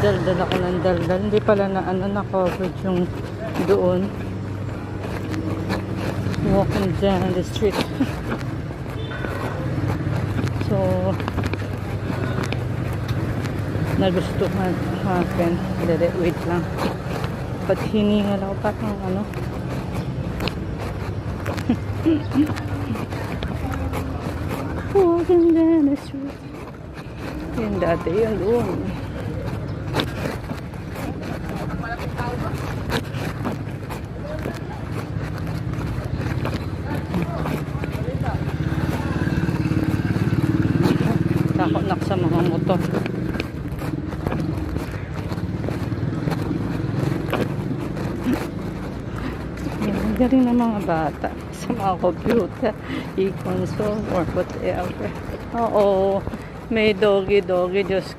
Daldal ako ng daldal. Hindi pala na na-coverage yung doon. Walking down the street. So, nagustuhan akin. Wait lang. Ba't hiningal ako parang walking down the street. Yun dati yun doon. Takot nak sa mga motor. Yung galing ng mga bata sa mga computer, e-console or whatever. Oo, may doggy, Diyos